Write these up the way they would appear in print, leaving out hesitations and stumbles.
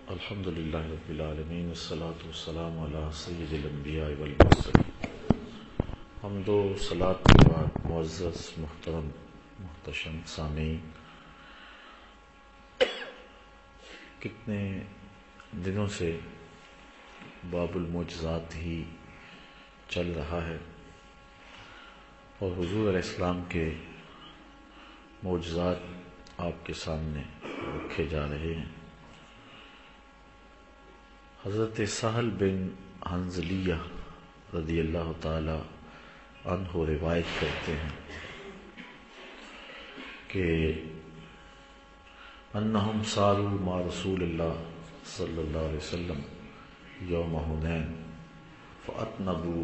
الحمد للہ رب العالمین والصلاة والسلام علی سید الانبیاء والمرسلین۔ حمد و صلاۃ کے بعد معزز محترم محتشم سامعین، کتنے دنوں سے باب المعجزات ہی چل رہا ہے اور حضور علیہ السلام کے معجزات آپ کے سامنے رکھے جا رہے ہیں۔ حضرت سہل بن حنظلیہ رضی اللہ تعالی عنہ روایت کرتے ہیں کہ انہم ساروا مع رسول اللہ صلی اللہ علیہ وسلم یوم حنین فاطنبوا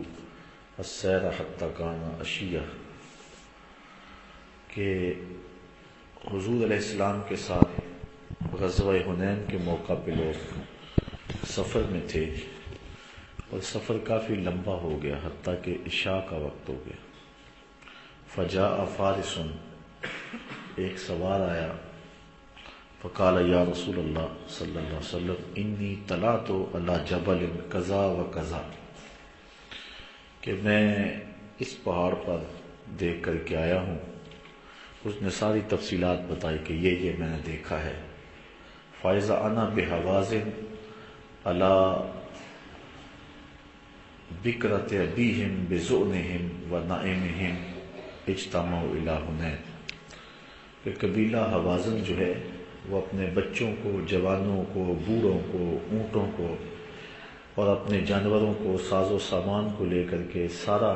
السیر حتی کان عشیہ، کہ حضور علیہ السلام کے ساتھ غزوہ حنین کے موقع پہ لوگ سفر میں تھے اور سفر کافی لمبا ہو گیا حتیٰ کہ عشاء کا وقت ہو گیا۔ فجاء فارس، ایک سوار آیا، فقال یا رسول اللہ صلی اللہ علیہ وسلم انی طلعت علی جبل کذا و کذا، کہ میں اس پہاڑ پر دیکھ کر کے آیا ہوں۔ اس نے ساری تفصیلات بتائی کہ یہ میں نے دیکھا ہے۔ فَإِذَا أَنَا بِحَوَازِنَ عَلَى بِكْرَةِ أَبِيهِمْ بِزُؤْنِهِمْ وَنَائِمِهِمْ اجْتَمَعُوا إِلَى حُنَین، کہ قبیلہ حوازن جو ہے وہ اپنے بچوں کو، جوانوں کو، بوڑھوں کو، اونٹوں کو اور اپنے جانوروں کو، ساز و سامان کو لے کر کے سارا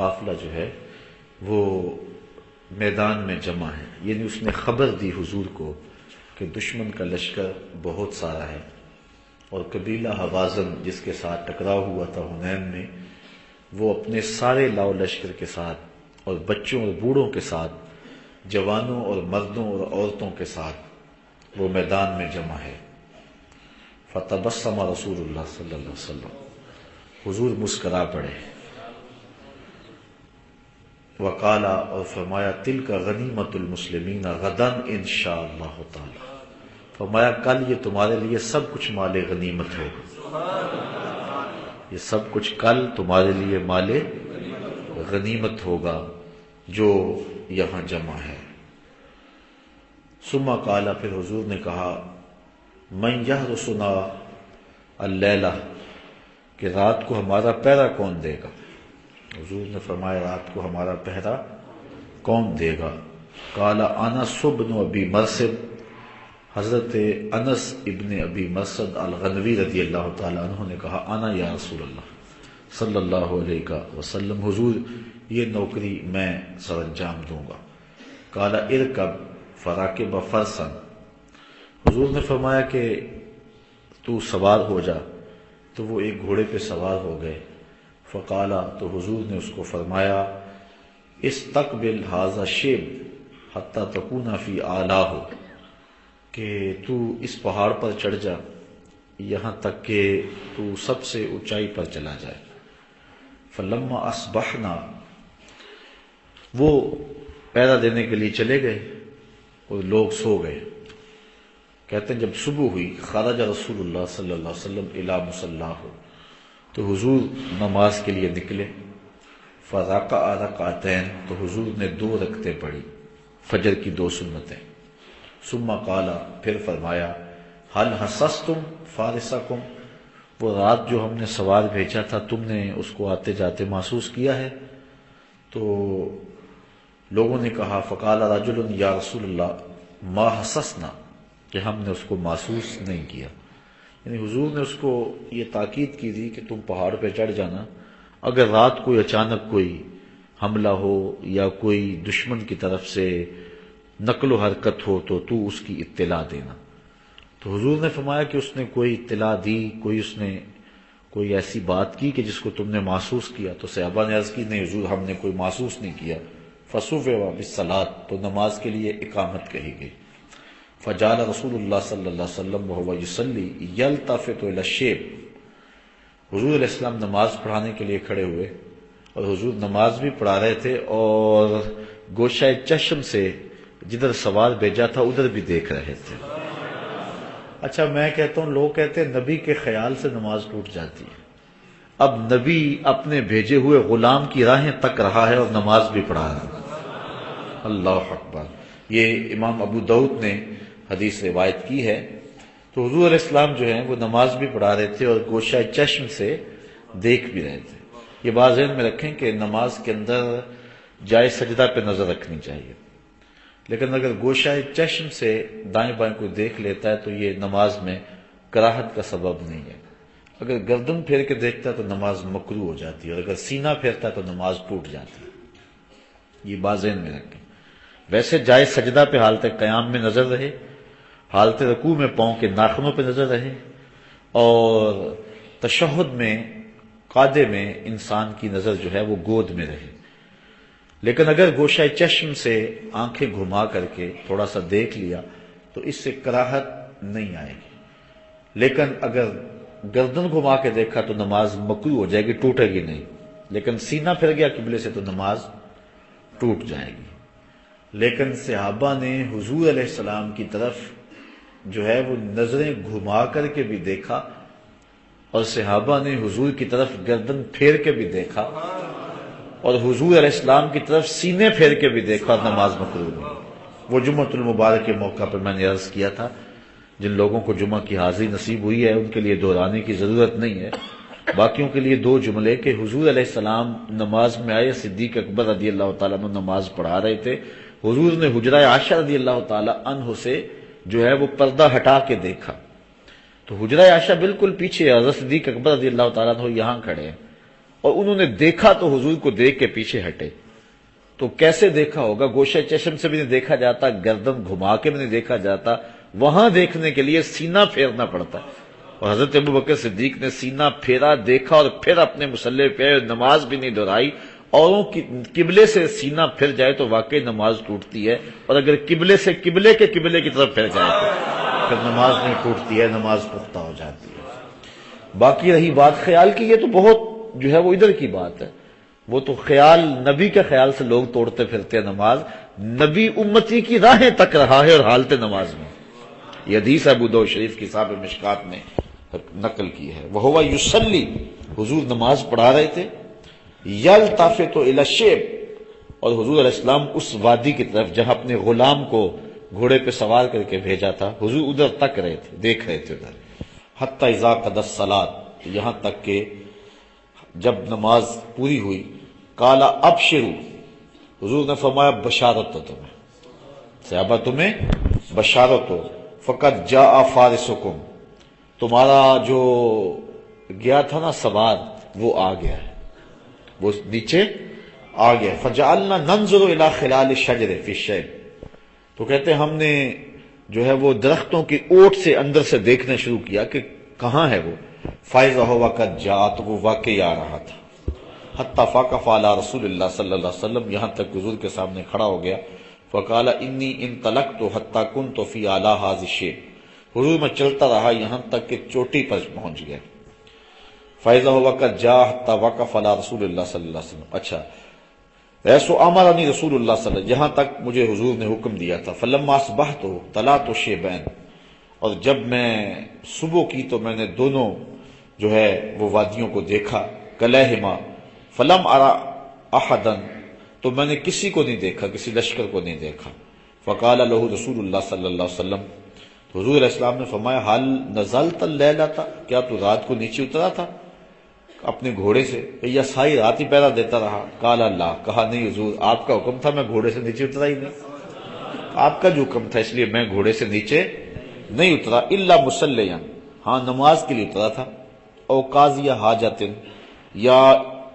قافلہ جو ہے وہ میدان میں جمع ہے۔ یعنی اس نے خبر دی حضور کو کہ دشمن کا لشکر بہت سارا ہے، اور قبیلہ حوازن جس کے ساتھ ٹکراؤ ہوا تھا حنین میں، وہ اپنے سارے لاؤ لشکر کے ساتھ اور بچوں اور بوڑھوں کے ساتھ، جوانوں اور مردوں اور عورتوں کے ساتھ وہ میدان میں جمع ہے۔ فتبسم رسول اللہ صلی اللہ علیہ وسلم، حضور مسکرا پڑے، وقال، اور فرمایا تلک غنیمت المسلمین غدا انشاءاللہ تعالی، فرمایا کل یہ تمہارے لیے سب کچھ مال غنیمت ہوگا، یہ سب کچھ کل تمہارے لیے مال غنیمت ہوگا جو یہاں جمع ہے۔ ثم قال، پھر حضور نے کہا، من یحرسنا اللیلہ، کہ رات کو ہمارا پہرا کون دے گا؟ حضور نے فرمایا رات کو ہمارا پہرا کون دے گا؟ قال انس بن ابی مرثد، حضرت انس ابن ابی مرثد الغنوی رضی اللہ تعالی عنہ نے کہا، انا یا رسول اللہ صلی اللہ علیہ وسلم، حضور یہ نوکری میں سر انجام دوں گا۔ قال ارکب فراکب فرسا، حضور نے فرمایا کہ تو سوار ہو جا، تو وہ ایک گھوڑے پہ سوار ہو گئے۔ فقال، تو حضور نے اس کو فرمایا، استقبل ھذا الشیب حتی تکون فی اعلاہ، کہ تو اس پہاڑ پر چڑھ جا یہاں تک کہ تو سب سے اونچائی پر چلا جائے۔ فلما اصبحنا، وہ پہرا دینے کے لیے چلے گئے اور لوگ سو گئے۔ کہتے ہیں جب صبح ہوئی، خرج رسول اللہ صلی اللہ علیہ وسلم الی مصلاہ، تو حضور نماز کے لیے نکلے۔ فرکع رکعتین، تو حضور نے 2 رکعتیں پڑھی، فجر کی 2 سنتیں۔ ثم قال، پھر فرمایا، هل حسستم فارسکم، وہ رات جو ہم نے سوار بھیجا تھا تم نے اس کو آتے جاتے محسوس کیا ہے؟ تو لوگوں نے کہا، فقال رجل یا رسول اللہ ما حسسنا، کہ ہم نے اس کو محسوس نہیں کیا۔ یعنی حضور نے اس کو یہ تاکید کی تھی کہ تم پہاڑ پہ چڑھ جانا، اگر رات کوئی اچانک کوئی حملہ ہو یا کوئی دشمن کی طرف سے نقل و حرکت ہو تو اس کی اطلاع دینا۔ تو حضور نے فرمایا کہ اس نے کوئی اطلاع دی، اس نے کوئی ایسی بات کی کہ جس کو تم نے محسوس کیا؟ تو صحابہ نے عرض کی، نہیں حضور ہم نے کوئی محسوس نہیں کیا۔ فصوّب بالصلاۃ، تو نماز کے لیے اقامت کہی گئی۔ فجعل رسول اللہ صلی اللہ علیہ وسلم وهو یصلی یلتفت الی الشیب، حضور علیہ السلام نماز پڑھانے کے لیے کھڑے ہوئے اور حضور نماز بھی پڑھا رہے تھے اور گوشہ چشم سے جدھر سوار بھیجا تھا ادھر بھی دیکھ رہے تھے۔ اچھا میں کہتا ہوں لوگ کہتے ہیں نبی کے خیال سے نماز ٹوٹ جاتی ہے. اب نبی اپنے بھیجے ہوئے غلام کی راہیں تک رہا ہے اور نماز بھی پڑھا رہا ہے. اللہ اکبر. یہ امام ابو داؤد نے حدیث روایت کی ہے. تو حضور علیہ السلام جو ہیں وہ نماز بھی پڑھا رہے تھے اور گوشہ چشم سے دیکھ بھی رہے تھے. یہ بات ذہن میں رکھیں کہ نماز کے اندر جائے سجدہ پہ نظر رکھنی چاہیے، لیکن اگر گوشہ چشم سے دائیں بائیں کو دیکھ لیتا ہے تو یہ نماز میں کراہت کا سبب نہیں ہے. اگر گردن پھیر کے دیکھتا ہے تو نماز مکروہ ہو جاتی ہے، اور اگر سینہ پھیرتا ہے تو نماز ٹوٹ جاتی ہے. یہ بات ذہن میں رکھیں. ویسے جائے سجدہ پہ حالت قیام میں نظر رہے، حالت رکوع میں پاؤں کے ناخنوں پہ نظر رہے، اور تشہد میں قعدے میں انسان کی نظر جو ہے وہ گود میں رہے. لیکن اگر گوشہ چشم سے آنکھیں گھما کر کے تھوڑا سا دیکھ لیا تو اس سے کراہت نہیں آئے گی. لیکن اگر گردن گھما کے دیکھا تو نماز مکروہ ہو جائے گی، ٹوٹے گی نہیں. لیکن سینہ پھر گیا قبلے سے تو نماز ٹوٹ جائے گی. لیکن صحابہ نے حضور علیہ السلام کی طرف جو ہے وہ نظریں گھما کر کے بھی دیکھا، اور صحابہ نے حضور کی طرف گردن پھیر کے بھی دیکھا، اور حضور علیہ السلام کی طرف سینے پھیر کے بھی دیکھا، اور نماز مکروہ نہیں. وہ جمعۃ المبارک کے موقع پر میں نے عرض کیا تھا، جن لوگوں کو جمعہ کی حاضری نصیب ہوئی ہے ان کے لیے دہرانے کی ضرورت نہیں ہے. باقیوں کے لیے دو جملے کہ حضور علیہ السلام نماز میں آئے، صدیق اکبر رضی اللہ تعالیٰ عنہ نماز پڑھا رہے تھے. حضور نے حجرہ عائشہ رضی اللہ تعالیٰ عنہ سے جو ہے وہ پردہ ہٹا کے دیکھا تو حجرہ عائشہ بالکل پیچھے، حضرت صدیق اکبر رضی اللہ تعالیٰ عنہ یہاں کھڑے ہیں، اور انہوں نے دیکھا تو حضور کو دیکھ کے پیچھے ہٹے. تو کیسے دیکھا ہوگا؟ گوشہ چشم سے بھی نہیں دیکھا جاتا، گردن گھما کے بھی نہیں دیکھا جاتا. وہاں دیکھنے کے لیے سینہ پھیرنا پڑتا ہے، اور حضرت ابوبکر صدیق نے سینہ پھیرا، دیکھا، اور پھر اپنے مصلی پہ نماز بھی نہیں دہرائی. اوروں کی قبلے سے سینہ پھر جائے تو واقعی نماز ٹوٹتی ہے، اور اگر قبلے سے قبلے کی طرف پھر جائے تو پھر نماز نہیں ٹوٹتی ہے، نماز پختہ ہو جاتی ہے. باقی رہی بات خیال کی، یہ تو بہت جو ہے وہ ادھر کی بات ہے. وہ تو خیال، نبی کے خیال سے لوگ توڑتے پھرتے ہیں نماز. نبی امتی کی راہیں تک رہا ہے اور حالت نماز میں. یہ حدیث ابو داؤد شریف کی صاحب مشکات نے نقل کی ہے. وہو یصلی، حضور نماز پڑھا رہے تھے. یلتفت الی الشیب، اور حضور علیہ السلام اس وادی کی طرف جہاں اپنے غلام کو گھوڑے پہ سوار کر کے بھیجا تھا، حضور ادھر تک رہے تھے، دیکھ رہے تھے ادھر. حتی اذا قضى الصلاۃ، یہاں تک کہ جب نماز پوری ہوئی، قال ابشروا، حضور نے فرمایا بشارت ہو تمہیں، صحابہ تمہیں بشارت ہو. فقد جاء فارسکم، تمہارا جو گیا تھا نا سوار وہ آ گیا ہے، وہ نیچے آ گیا. فجعلنا ننظر الى خلال الشجر فی الشیب، تو کہتے ہیں ہم نے جو ہے وہ درختوں کی اوٹ سے اندر سے دیکھنا شروع کیا کہ کہاں ہے وہ. فاذا هو قد جاء، تو وہ واقعی آ رہا تھا. حتی فاقف علی رسول اللہ صلی اللہ علیہ وسلم، یہاں تک حضور کے سامنے کھڑا ہو گیا. فقال انی انطلقت حتی کنت فی اعلی ھذا الشیب، حضور میں چلتا رہا یہاں تک کہ چوٹی پر پہنچ گیا. فاذا هو قد جاء حتی وقف علی رسول اللہ صلی اللہ علیہ وسلم. اچھا، ایسو امرنی رسول اللہ صلی اللہ علیہ وسلم، یہاں تک مجھے حضور نے حکم دیا تھا. فلما اصبحت طلعت شیبین، اور جب میں صبح کی تو میں نے دونوں جو ہے وہ وادیوں کو دیکھا. کلہما فلم ارى احدا، تو میں نے کسی کو نہیں دیکھا، کسی لشکر کو نہیں دیکھا. فقال له رسول اللہ صلی اللہ علیہ وسلم، تو حضور علیہ السلام نے فرمایا حل نزلت اللیلۃ، کیا تو رات کو نیچے اترا تھا اپنے گھوڑے سے، یا ساری رات ہی پہرا دیتا رہا؟ قال لا، کہا نہیں حضور، آپ کا حکم تھا، میں گھوڑے سے نیچے اترا ہی نہیں. آپ کا جو حکم تھا اس لیے میں گھوڑے سے نیچے نہیں اترا. الا مصلیاں، ہاں نماز کے لیے اترا تھا. او قاضی حاجت، یا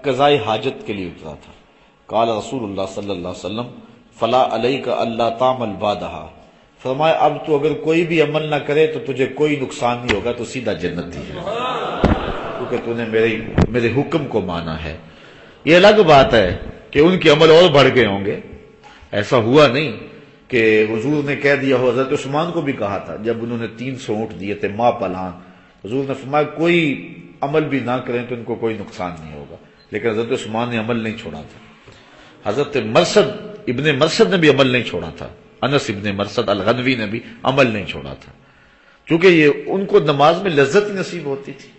قضاء حاجت کے لیے اترا تھا. قال رسول اللہ صلی اللہ علیہ وسلم فلا علیک الا تعمل بعدها، فرمایا اب تو اگر کوئی بھی عمل نہ کرے تو تجھے کوئی نقصان نہیں ہوگا، تو سیدھا جنتی ہے، کیونکہ تو نے میرے حکم کو مانا ہے. یہ الگ بات ہے کہ ان کے عمل اور بڑھ گئے ہوں گے. ایسا ہوا نہیں کہ حضور نے کہہ دیا ہو. حضرت عثمان کو بھی کہا تھا جب انہوں نے 300 اونٹ دیے تھے ماں پلان، حضور نے فرمایا کوئی عمل بھی نہ کریں تو ان کو کوئی نقصان نہیں ہوگا. لیکن حضرت عثمان نے عمل نہیں چھوڑا تھا. حضرت ابن مرثد نے بھی عمل نہیں چھوڑا تھا. انس ابن مرثد الغنوی نے بھی عمل نہیں چھوڑا تھا. کیونکہ یہ ان کو نماز میں لذت ہی نصیب ہوتی تھی۔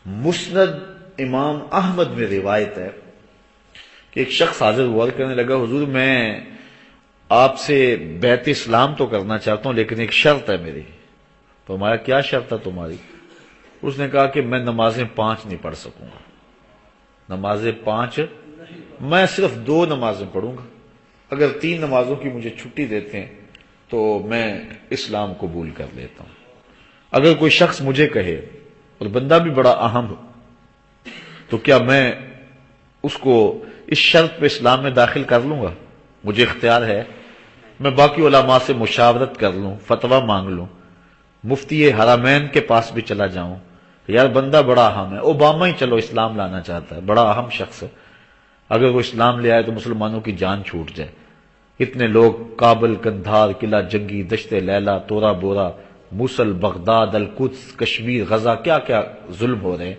مسند امام احمد میں روایت ہے کہ ایک شخص حاضر ہوا کہنے لگا حضور میں آپ سے بیعت اسلام تو کرنا چاہتا ہوں لیکن ایک شرط ہے میری۔ فرمایا کیا شرط ہے تمہاری؟ اس نے کہا کہ میں نمازیں 5 نہیں پڑھ سکوں گا، نمازیں 5 میں صرف 2 نمازیں پڑھوں گا، اگر 3 نمازوں کی مجھے چھٹی دیتے ہیں تو میں اسلام قبول کر لیتا ہوں۔ اگر کوئی شخص مجھے کہے اور بندہ بھی بڑا اہم ہو تو کیا میں اس کو اس شرط پہ اسلام میں داخل کر لوں گا؟ مجھے اختیار ہے، میں باقی علماء سے مشاورت کر لوں، فتویٰ مانگ لوں، مفتی حرمین کے پاس بھی چلا جاؤں، یار بندہ بڑا اہم ہے، اوباما ہی چلو اسلام لانا چاہتا ہے، بڑا اہم شخص ہے، اگر وہ اسلام لے آئے تو مسلمانوں کی جان چھوٹ جائے، اتنے لوگ کابل، کندھار، قلعہ جنگی، دشت لیلہ، تورا بورا، موصل، بغداد، القدس، کشمیر، غزہ، کیا کیا ظلم ہو رہے ہیں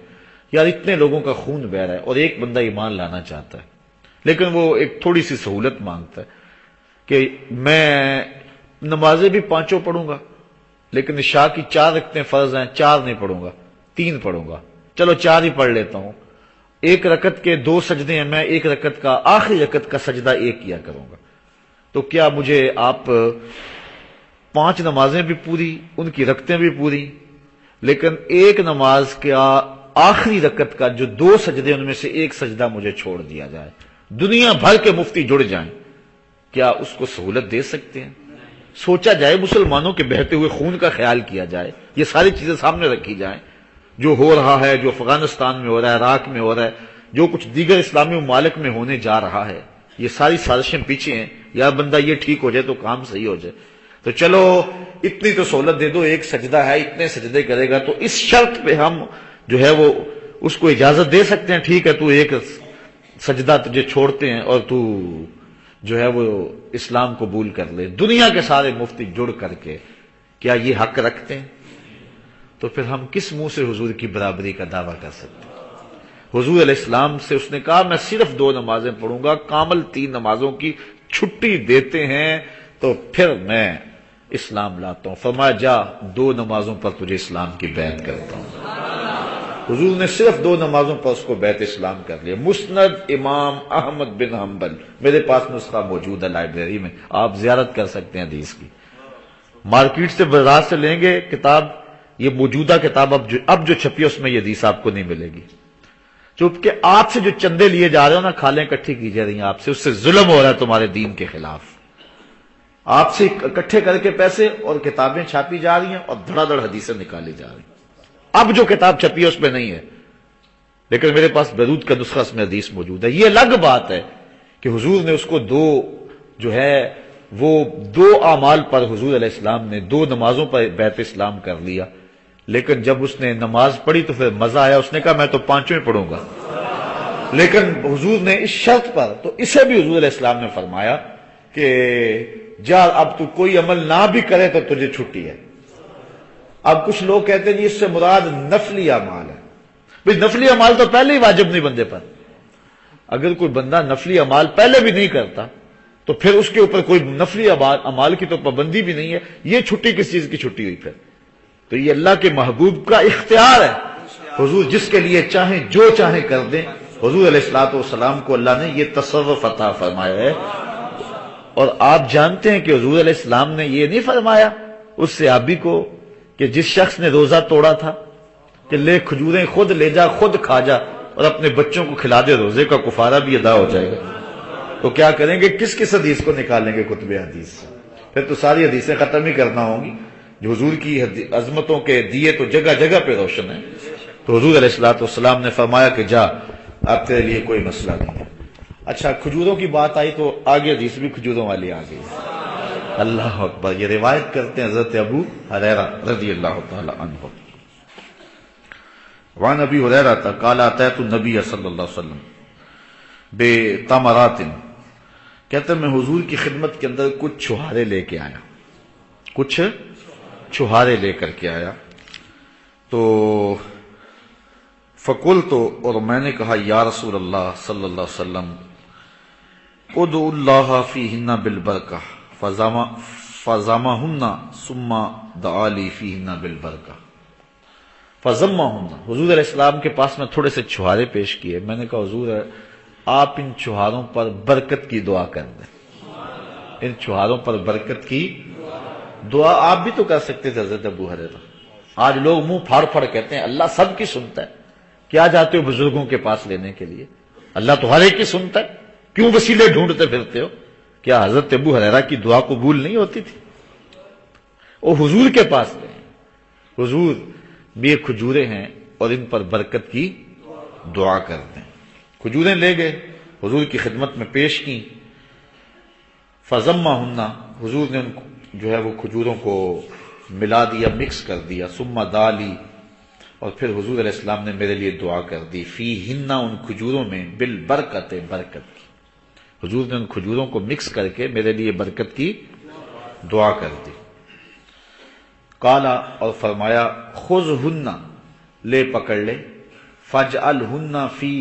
یار، اتنے لوگوں کا خون بہہ رہا ہے اور ایک بندہ ایمان لانا چاہتا ہے، لیکن وہ ایک تھوڑی سی سہولت مانگتا ہے کہ میں نمازیں بھی 5 پڑھوں گا لیکن عشاء کی 4 رکعتیں فرض ہیں، 4 نہیں پڑھوں گا، 3 پڑھوں گا، چلو 4 ہی پڑھ لیتا ہوں، 1 رکعت کے 2 سجدے ہیں، میں 1 رکعت کا آخری رکعت کا سجدہ 1 کیا کروں گا، تو کیا مجھے آپ 5 نمازیں بھی پوری، ان کی رکعتیں بھی پوری، لیکن 1 نماز کا آخری رکعت کا جو 2 سجدے ان میں سے 1 سجدہ مجھے چھوڑ دیا جائے، دنیا بھر کے مفتی جڑ جائیں، کیا اس کو سہولت دے سکتے ہیں؟ سوچا جائے، مسلمانوں کے بہتے ہوئے خون کا خیال کیا جائے، یہ ساری چیزیں سامنے رکھی جائیں، جو ہو رہا ہے، جو افغانستان میں ہو رہا ہے، عراق میں ہو رہا ہے، جو کچھ دیگر اسلامی ممالک میں ہونے جا رہا ہے، یہ ساری سازشیں پیچھے ہیں، یا بندہ یہ ٹھیک ہو جائے تو کام صحیح ہو جائے، تو چلو اتنی تو سہولت دے دو، 1 سجدہ ہے، اتنے سجدے کرے گا، تو اس شرط پہ ہم جو ہے وہ اس کو اجازت دے سکتے ہیں، ٹھیک ہے تو 1 سجدہ تجھے چھوڑتے ہیں اور تو جو ہے وہ اسلام قبول کر لے۔ دنیا کے سارے مفتی جڑ کر کے کیا یہ حق رکھتے ہیں؟ تو پھر ہم کس منہ سے حضور کی برابری کا دعویٰ کر سکتے ہیں؟ حضور علیہ السلام سے اس نے کہا میں صرف 2 نمازیں پڑھوں گا، کامل 3 نمازوں کی چھٹی دیتے ہیں تو پھر میں اسلام لاتا ہوں۔ فرمایا جا 2 نمازوں پر تجھے اسلام کی بیعت کرتا ہوں۔ حضور نے صرف 2 نمازوں پر اس کو بیعت اسلام کر لیا۔ مسند امام احمد بن حنبل، میرے پاس نسخہ موجود ہے لائبریری میں، آپ زیارت کر سکتے ہیں حدیث کی، مارکیٹ سے بازار سے لیں گے کتاب، یہ موجودہ کتاب اب جو چھپی ہے اس میں یہ حدیث آپ کو نہیں ملے گی، چونکہ آپ سے جو چندے لیے جا رہے ہو نا، کھالیں اکٹھی کی جا رہی ہیں آپ سے، اس سے ظلم ہو رہا ہے تمہارے دین کے خلاف، آپ سے اکٹھے کر کے پیسے اور کتابیں چھاپی جا رہی ہیں اور دھڑا دھڑ حدیثیں نکالی جا رہی ہیں۔ اب جو کتاب چھپی ہے اس میں نہیں ہے، لیکن میرے پاس بیروت کا نسخہ اس میں حدیث موجود ہے۔ یہ الگ بات ہے کہ حضور نے اس کو 2 جو ہے وہ 2 اعمال پر حضور علیہ السلام نے 2 نمازوں پر بیعت اسلام کر لیا، لیکن جب اس نے نماز پڑھی تو پھر مزہ آیا، اس نے کہا میں تو 5 پڑھوں گا، لیکن حضور نے اس شرط پر، تو اسے بھی حضور علیہ السلام نے فرمایا کہ جا اب تو کوئی عمل نہ بھی کرے تو تجھے چھٹی ہے۔ اب کچھ لوگ کہتے ہیں جی اس سے مراد نفلی اعمال ہے، بھئی نفلی اعمال تو پہلے ہی واجب نہیں بندے پر، اگر کوئی بندہ نفلی اعمال پہلے بھی نہیں کرتا تو پھر اس کے اوپر کوئی نفلی اعمال کی تو پابندی بھی نہیں ہے، یہ چھٹی کس چیز کی چھٹی ہوئی پھر؟ تو یہ اللہ کے محبوب کا اختیار ہے، حضور جس کے لیے چاہیں جو چاہیں کر دیں۔ حضور علیہ الصلوۃ والسلام کو اللہ نے یہ تصرف عطا فرمایا ہے، اور آپ جانتے ہیں کہ حضور علیہ السلام نے یہ نہیں فرمایا اس صحابی کو کہ جس شخص نے روزہ توڑا تھا کہ لے کھجوریں خود لے جا، خود کھا جا اور اپنے بچوں کو کھلا دے، روزے کا کفارہ بھی ادا ہو جائے گا، تو کیا کریں گے؟ کس حدیث کو نکالیں گے کتب حدیث سے؟ پھر تو ساری حدیثیں ختم ہی کرنا ہوں گی، جو حضور کی عظمتوں کے دیے تو جگہ جگہ پہ روشن ہیں۔ تو حضور علیہ الصلوۃ والسلام نے فرمایا کہ جا، اب تیرے لیے کوئی مسئلہ نہیں ہے۔ اچھا، کھجوروں کی بات آئی تو آگے حدیث بھی کھجوروں والی آ گئی۔ اللہ اکبر، یہ روایت کرتے ہیں حضرت ابو ہریرہ رضی اللہ تعالی عنہ، وعن ابی ہریرہ قال اتیت النبی صلی اللہ علیہ وسلم بتمرات، کہتے ہیں میں حضور کی خدمت کے اندر کچھ چھہارے لے کے آیا، کچھ چھہارے لے کر کے آیا، تو فقلت، اور میں نے کہا یا رسول اللہ صلی اللہ علیہ وسلم ادعو اللہ فیہن بالبرکہ فَزَمَهُنَّ ثُمَّ دَعَا لِي فِيهِنَّ بِالْبَرْكَةِ فَزَمَّهُنَّ حضور علیہ السلام کے پاس میں تھوڑے سے چھہارے پیش کیے. میں نے کہا حضور آپ ان چھہاروں پر برکت کی دعا کر دیں. ان چھہاروں پر برکت کی دعا آپ بھی تو کر سکتے تھے حضرت ابو ہریرہ. آج لوگ منہ پھاڑ پھاڑ کہتے ہیں اللہ سب کی سنتا ہے. کیا جاتے ہو بزرگوں کے پاس لینے کے لیے؟ اللہ تو ہر ایک کی سنتا ہے، کیوں وسیلے ڈھونڈتے پھرتے ہو؟ کیا حضرت ابو ہریرہ کی دعا قبول نہیں ہوتی تھی؟ وہ حضور کے پاس گئے. حضور یہ کھجوریں ہیں اور ان پر برکت کی دعا کر دیں. کھجوریں لے گئے، حضور کی خدمت میں پیش کی. فَزَمَّهُنَّ حضور نے ان کو جو ہے وہ کھجوروں کو ملا دیا، مکس کر دیا. ثُمَّ دَعَا لِي اور پھر حضور علیہ السلام نے میرے لیے دعا کر دی. فِيهِنَّ ان کھجوروں میں بالبرکت برکت کی. حضور نے ان کھجوروں کو مکس کر کے میرے لیے برکت کی دعا کر دی. قالا اور فرمایا خذہن لے پکڑ لے، فاجعلہن فی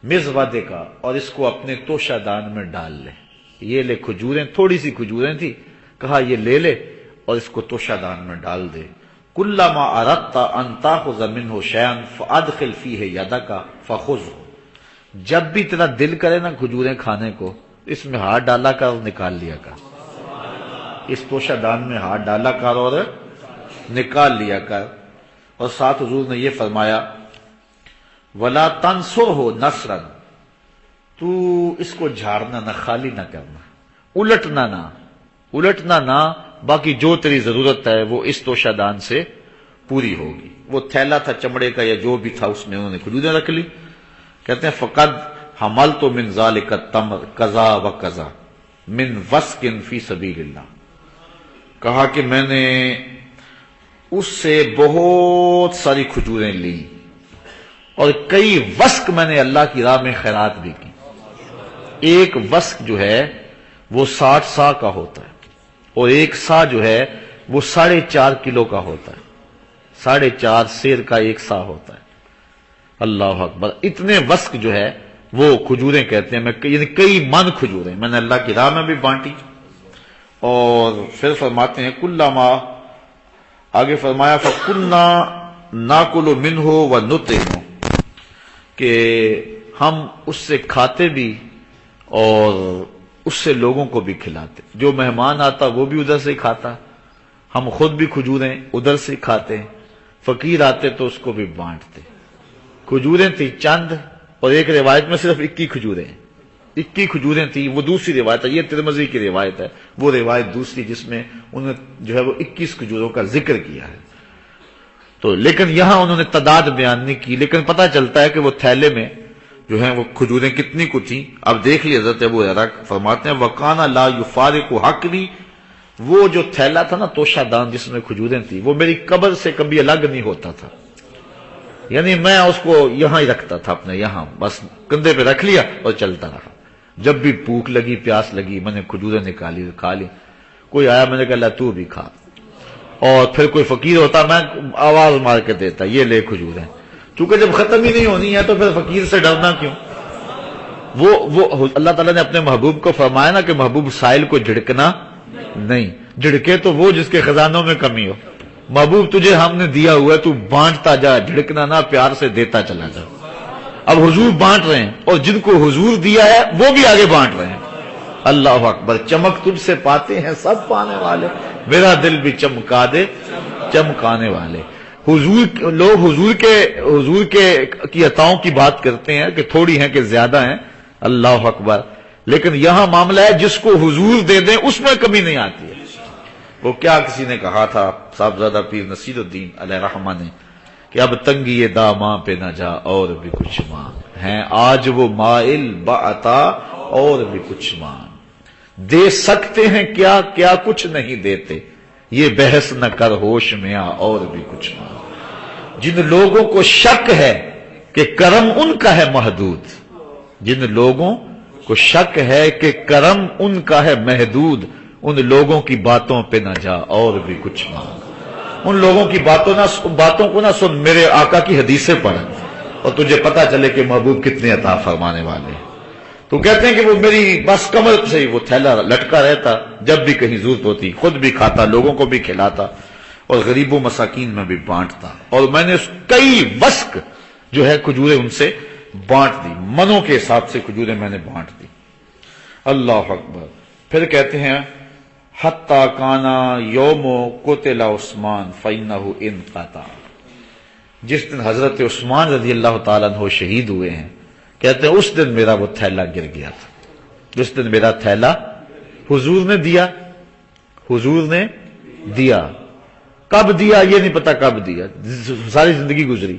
مزودک اور اس کو اپنے توشہ دان میں ڈال لے. یہ لے کھجوریں، تھوڑی سی کھجوریں تھی، کہا یہ لے لے اور اس کو توشہ دان میں ڈال دے. کلما اردت ان تاخذ منہ شیئا فادخل فیہ یدک فخذہ جب بھی تیرا دل کرے نا کھجوریں کھانے کو، اس میں ہاتھ ڈالا کر اور نکال لیا کر. اس توشہ دان میں ہاتھ ڈالا کر اور نکال لیا کر. اور ساتھ حضور نے یہ فرمایا وَلَا تَنْصُرْهُ نَصْرًا تو اس کو جھاڑنا نہ، خالی نہ کرنا، الٹنا نہ، باقی جو تیری ضرورت ہے وہ اس توشہ دان سے پوری ہوگی. وہ تھیلا تھا چمڑے کا یا جو بھی تھا، اس میں انہوں نے کھجوریں رکھ لی. کہتے ہیں فقد حملت من ذلك التمر کذا و کذا من وسق فی سبیل اللہ. کہا کہ میں نے اس سے بہت ساری کھجوریں لی اور کئی وسق میں نے اللہ کی راہ میں خیرات بھی کی. ایک وسق جو ہے وہ 60 سا کا ہوتا ہے اور ایک سا جو ہے وہ 4.5 کلو کا ہوتا ہے. 4.5 سیر کا ایک سا ہوتا ہے. اللہ اکبر. اتنے وسق جو ہے وہ کھجوریں کہتے ہیں. یعنی کئی من کھجوریں میں نے اللہ کی راہ میں بھی بانٹی. اور پھر فرماتے ہیں کلما، آگے فرمایا فَكُنَّا نَاكُلُ مِنْهُ وَنُطْعِمُ کہ ہم اس سے کھاتے بھی اور اس سے لوگوں کو بھی کھلاتے. جو مہمان آتا وہ بھی ادھر سے کھاتا، ہم خود بھی کھجوریں ادھر سے کھاتے، فقیر آتے تو اس کو بھی بانٹتے. کھجوریں تھی چند، اور ایک روایت میں صرف 21 کھجوریں 21 کھجوریں تھی. وہ دوسری روایت ہے، یہ ترمذی کی روایت ہے. وہ روایت دوسری جس میں انہوں نے جو ہے وہ 21 کھجوروں کا ذکر کیا ہے. تو لیکن یہاں انہوں نے تعداد بیان نہیں کی، لیکن پتہ چلتا ہے کہ وہ تھیلے میں جو ہیں وہ کھجوریں کتنی کو تھیں. اب دیکھ لیے حضرت ابو ہریرہ فرماتے ہیں وَكَانَ لَا يُفَارِقُ حَقْبِي وہ جو تھیلا تھا نا توشہ دان جس میں کھجوریں تھیں، وہ میری قبر سے کبھی الگ نہیں ہوتا تھا. یعنی میں اس کو یہاں ہی رکھتا تھا، اپنے یہاں بس کندھے پہ رکھ لیا اور چلتا رہا. جب بھی بھوک لگی پیاس لگی میں نے کھجوریں نکالی کھا لی. کوئی آیا میں نے کہا اللہ تو بھی کھا. اور پھر کوئی فقیر ہوتا میں آواز مار کے دیتا یہ لے کھجوریں. چونکہ جب ختم ہی نہیں ہونی ہے تو پھر فقیر سے ڈرنا کیوں. وہ اللہ تعالیٰ نے اپنے محبوب کو فرمایا نا کہ محبوب سائل کو جھڑکنا نہیں. جھڑکے تو وہ جس کے خزانوں میں کمی ہو. محبوب تجھے ہم نے دیا ہوا ہے تو بانٹتا جا، جھڑکنا نہ، پیار سے دیتا چلا جا. اب حضور بانٹ رہے ہیں اور جن کو حضور دیا ہے وہ بھی آگے بانٹ رہے ہیں. اللہ اکبر. چمک تجھ سے پاتے ہیں سب پانے والے، میرا دل بھی چمکا دے چمکانے والے. لوگ حضور کی عطاؤں کی بات کرتے ہیں کہ تھوڑی ہیں کہ زیادہ ہیں. اللہ اکبر. لیکن یہاں معاملہ ہے جس کو حضور دے دیں اس میں کمی نہیں آتی ہے. وہ کیا کسی نے کہا تھا صاحبزادہ پیر نصیر الدین علیہ رحمہ نے کہ اب تنگی داماں پہ نہ جا اور بھی کچھ مانگ، ہیں آج وہ مائل بعطا اور بھی کچھ مانگ. دے سکتے ہیں کیا کیا کچھ نہیں دیتے، یہ بحث نہ کر ہوش میں آ اور بھی کچھ مانگ. جن لوگوں کو شک ہے کہ کرم ان کا ہے محدود، جن لوگوں کو شک ہے کہ کرم ان کا ہے محدود، ان لوگوں کی باتوں پہ نہ جا اور بھی کچھ مانگ. ان لوگوں کی باتوں کو نہ سن، میرے آقا کی حدیثیں پڑھ اور تجھے پتا چلے کہ محبوب کتنے عطا فرمانے والے. تو کہتے ہیں کہ وہ میری بس کمر سے ہی وہ تھیلا لٹکا رہتا، جب بھی کہیں ضرورت ہوتی خود بھی کھاتا، لوگوں کو بھی کھلاتا اور غریبوں مساکین میں بھی بانٹتا، اور میں نے کئی وسق جو ہے کھجوریں ان سے بانٹ دی، منوں کے حساب سے کھجوریں میں نے بانٹ دی۔ اللہ اکبر۔ پھر کہتے ہیں حتی کانا یوم قتل عثمان فإنہ انقطع، جس دن حضرت عثمان رضی اللہ تعالیٰ عنہ شہید ہوئے ہیں، کہتے ہیں اس دن میرا وہ تھیلا گر گیا تھا، جس دن میرا تھیلا حضور نے دیا، حضور نے دیا، کب دیا یہ نہیں پتا، کب دیا، ساری زندگی گزری،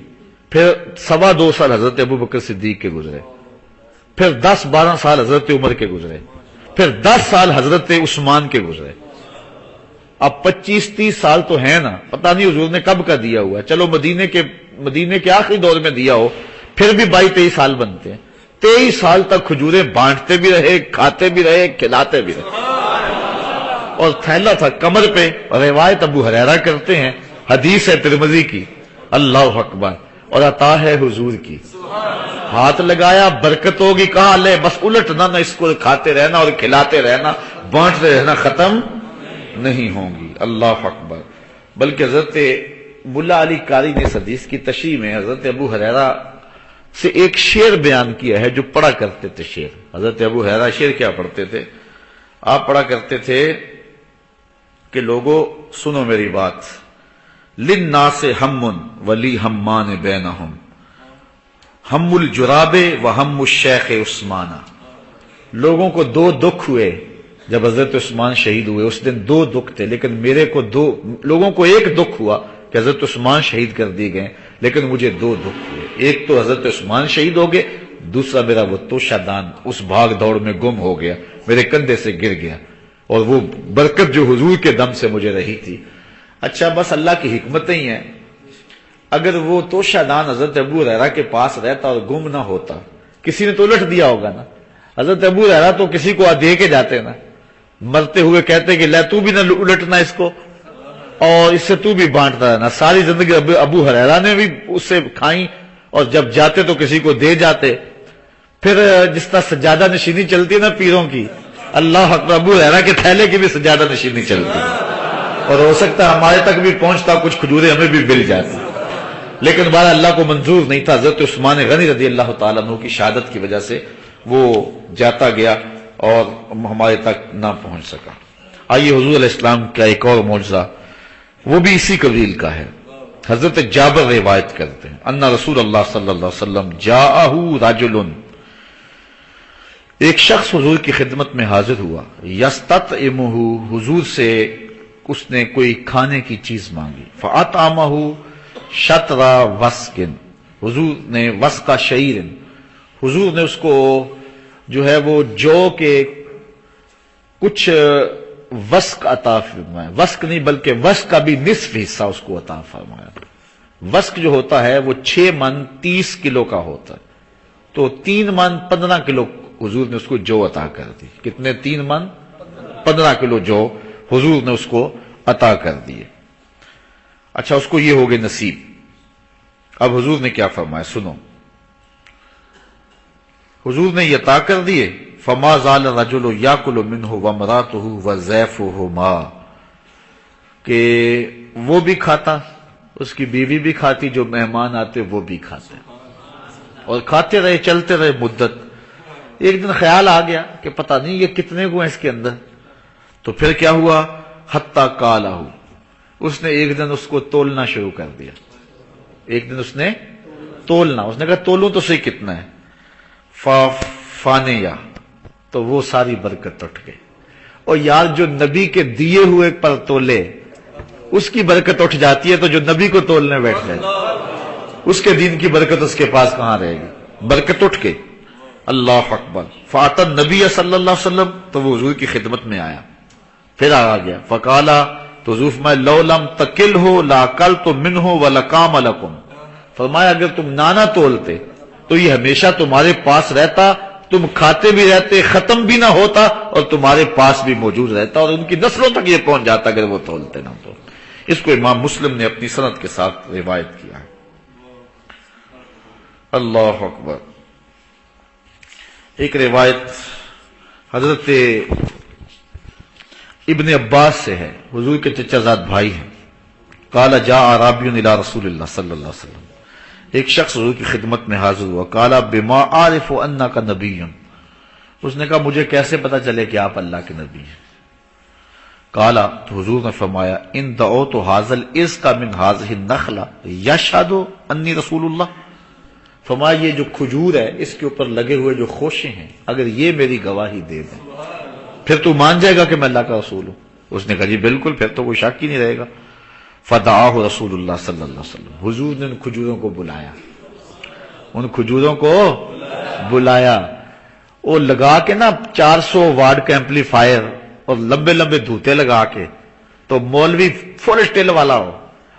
پھر 2.25 سال حضرت ابوبکر صدیق کے گزرے، پھر 10-12 سال حضرت عمر کے گزرے، پھر 10 سال حضرت عثمان کے گزرے، اب 25-30 سال تو ہیں نا، پتہ نہیں حضور نے کب کا دیا ہوا ہے، چلو مدینے کے آخری دور میں دیا ہو، پھر بھی 22-23 سال بنتے ہیں، 23 سال تک کھجوریں بانٹتے بھی رہے، کھاتے بھی رہے، کھلاتے بھی رہے، اور تھیلا تھا کمر پہ۔ روایت ابو ہریرہ کرتے ہیں، حدیث ہے ترمذی کی، اللہ اکبر، اور عطا ہے حضور کی، ہاتھ لگایا برکت ہوگی، کہا لے بس الٹنا نہ، اس کو کھاتے رہنا اور کھلاتے رہنا، بانٹتے رہنا، ختم نہیں ہوں گی۔ اللہ اکبر۔ بلکہ حضرت ملا علی قاری نے اس حدیث کی تشریح میں حضرت ابو ہریرہ سے ایک شعر بیان کیا ہے جو پڑھا کرتے تھے، شعر حضرت ابو ہریرہ شعر کیا پڑھتے تھے؟ آپ پڑھا کرتے تھے کہ لوگوں سنو میری بات، للناس ہم ولی ہمان بینہم، ہم الجراب و ہم الشیخ عثمانہ، لوگوں کو 2 دکھ ہوئے جب حضرت عثمان شہید ہوئے، اس دن 2 دکھ تھے، لیکن لوگوں کو 1 دکھ ہوا کہ حضرت عثمان شہید کر دیے گئے، لیکن مجھے 2 دکھ ہوئے، ایک تو حضرت عثمان شہید ہو گئے، دوسرا میرا وہ توشہ دان اس بھاگ دوڑ میں گم ہو گیا، میرے کندھے سے گر گیا، اور وہ برکت جو حضور کے دم سے مجھے رہی تھی۔ اچھا بس اللہ کی حکمتیں ہی ہیں، اگر وہ توشہ دان حضرت ابو ہریرہ کے پاس رہتا اور گم نہ ہوتا، کسی نے تو الٹ دیا ہوگا نا، حضرت ابو ہریرہ تو کسی کو دے کے جاتے نا، مرتے ہوئے کہتے کہ لے تو بھی نہ الٹنا اس کو، اور اس سے تو بھی بانٹتا رہنا۔ ساری زندگی ابو ہریرہ نے بھی اس سے کھائیں، اور جب جاتے تو کسی کو دے جاتے۔ پھر جس طرح سجادہ نشینی چلتی ہے نا پیروں کی، اللہ اکبر، ابو ہریرہ کے تھیلے کی بھی سجادہ نشینی چلتی ہے، اور ہو سکتا ہے ہمارے تک بھی پہنچتا، کچھ کھجوریں ہمیں بھی مل جاتی، لیکن بارہ اللہ کو منظور نہیں تھا۔ حضرت عثمان غنی رضی اللہ تعالیٰ عنہ کی شہادت کی وجہ سے وہ جاتا گیا اور ہمارے تک نہ پہنچ سکا۔ آئیے حضور علیہ السلام کا ایک اور معجزہ، وہ بھی اسی قبیل کا ہے۔ حضرت جابر روایت کرتے ہیں، ان رسول اللہ صلی اللہ علیہ وسلم جاءہ رجل، ایک شخص حضور کی خدمت میں حاضر ہوا، یستطعمہ، حضور سے اس نے کوئی کھانے کی چیز مانگی، فاطعمہ شطر وسق، حضور نے وسق شعیر، حضور نے اس کو جو ہے وہ جو کے کچھ وسق عطا فرمایا، وسق نہیں بلکہ وسق کا بھی نصف حصہ اس کو عطا فرمایا۔ وسق جو ہوتا ہے وہ 6 من 30 کلو کا ہوتا ہے، تو 3 من 15 کلو حضور نے اس کو جو عطا کر دی۔ کتنے؟ 3 من 15 کلو جو حضور نے اس کو عطا کر دیے۔ اچھا اس کو یہ ہو گئے نصیب۔ اب حضور نے کیا فرمایا سنو، حضور نے یہ عطا کر دیے، فما زال الرجل یاکل منہ وامرأتہ وضیفہما، کہ وہ بھی کھاتا، اس کی بیوی بھی کھاتی، جو مہمان آتے وہ بھی کھاتے، اور کھاتے رہے، چلتے رہے مدت۔ ایک دن خیال آ گیا کہ پتہ نہیں یہ کتنے کو ہیں اس کے اندر، تو پھر کیا ہوا، حتی کالہ، اس نے ایک دن اس کو تولنا شروع کر دیا، ایک دن اس نے تولنا، اس نے کہا تولوں تو صحیح کتنا ہے، فانیہ، تو وہ ساری برکت اٹھ گئی۔ اور یار جو نبی کے دیے ہوئے پر تولے اس کی برکت اٹھ جاتی ہے، تو جو نبی کو تولنے بیٹھ جائے اس کے دین کی برکت اس کے پاس کہاں رہے گی، برکت اٹھ گئی۔ اللہ اکبر۔ فاطا نبی صلی اللہ علیہ وسلم، تو وہ حضور کی خدمت میں آیا، پھر آ گیا، فقالا، تو حضور فرمایا لو لم تکل ہو لاکلت منہ ولقام لکم، فرمایا اگر تم نانا تولتے تو یہ ہمیشہ تمہارے پاس رہتا، تم کھاتے بھی رہتے، ختم بھی نہ ہوتا، اور تمہارے پاس بھی موجود رہتا، اور ان کی نسلوں تک یہ پہنچ جاتا اگر وہ تولتے نہ تو۔ اس کو امام مسلم نے اپنی سند کے ساتھ روایت کیا ہے۔ اللہ اکبر۔ ایک روایت حضرت ابن عباس سے ہے، حضور کے چچا زاد بھائی ہیں. قال جاء اعرابی الی رسول اللہ صلی اللہ علیہ وسلم، ایک شخص حضور کی خدمت میں حاضر ہوا. قال بما اعرف انک نبی، اس نے کہا مجھے کیسے پتا چلے کہ آپ اللہ کے نبی ہیں؟ قال، تو حضور نے فرمایا ان دعوت هذا الازق من هذه النخلة یشهد انی رسول اللہ، فرمایا یہ جو کھجور ہے اس کے اوپر لگے ہوئے جو خوشے ہیں، اگر یہ میری گواہی دے دیں پھر تو مان جائے گا کہ میں اللہ کا رسول ہوں. اس نے کہا جی بالکل، پھر تو کوئی شک ہی نہیں رہے گا. فدعاہ رسول اللہ صلی اللہ علیہ وسلم، حضور نے ان کھجوروں کو بلایا، ان کھجوروں کو بلایا. وہ لگا کے نا 400 واٹ کا ایمپلیفائر اور لمبے لمبے دھوتے لگا کے، تو مولوی فل اسٹل والا ہو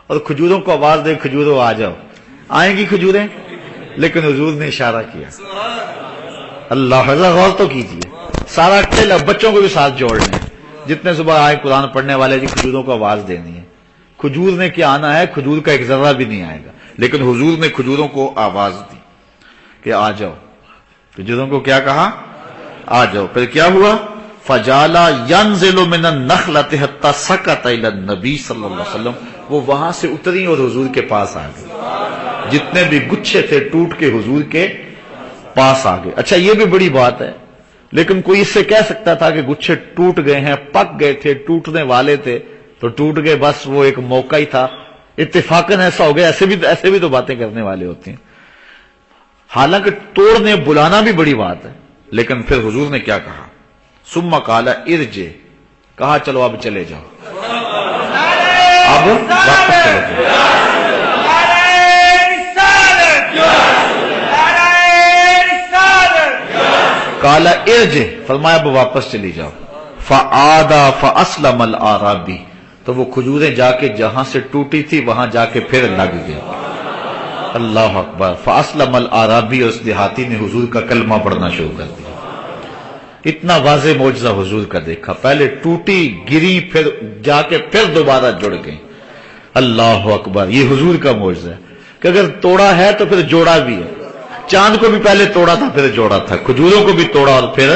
اور کھجوروں کو آواز دے کھجوروں آ جاؤ، آئیں گی کھجوریں؟ لیکن حضور نے اشارہ کیا. اللہ حضرت غور تو کیجیے، سارا ٹل بچوں کو بھی ساتھ جوڑ لیں، جتنے صبح آئے قرآن پڑھنے والے جی کھجوروں کو آواز دینی ہے. کھجور نے کیا آنا ہے، کھجور کا ایک ذرہ بھی نہیں آئے گا، لیکن حضور نے کھجوروں کو آواز دی کہ آ جاؤ. کھجوروں کو کیا کہا؟ آ جاؤ. پھر کیا ہوا؟ فجالا ينزل من النخلة حتى سقط الى النبي صلی اللہ علیہ وسلم، وہ وہاں سے اتری اور حضور کے پاس آ گئی، جتنے بھی گچھے تھے ٹوٹ کے حضور کے پاس آ گئے. اچھا یہ بھی بڑی بات ہے، لیکن کوئی اس سے کہہ سکتا تھا کہ گچھے ٹوٹ گئے ہیں، پک گئے تھے، ٹوٹنے والے تھے تو ٹوٹ گئے، بس وہ ایک موقع ہی تھا، اتفاقاً ایسا ہو گیا. ایسے بھی تو باتیں کرنے والے ہوتے ہیں. حالانکہ توڑنے بلانا بھی بڑی بات ہے، لیکن پھر حضور نے کیا کہا؟ ثم قال ارجع، کہا چلو اب چلے جاؤ، اب واپس چلے جاؤ. قال ارجع، فرمایا اب واپس چلی جاؤ. فعاد فاسلم الاعرابی، تو وہ کھجوریں جا کے جہاں سے ٹوٹی تھی وہاں جا کے پھر لگ گئی. اللہ اکبر. فاسلم الاعرابی، اور اس دیہاتی نے حضور کا کلمہ پڑھنا شروع کر دیا. اتنا واضح معجزہ حضور کا دیکھا، پہلے ٹوٹی گری پھر جا کے پھر دوبارہ جڑ گئی. اللہ اکبر. یہ حضور کا معجزہ ہے کہ اگر توڑا ہے تو پھر جوڑا بھی ہے. چاند کو بھی پہلے توڑا تھا پھر جوڑا تھا، کھجوروں کو بھی توڑا اور پھر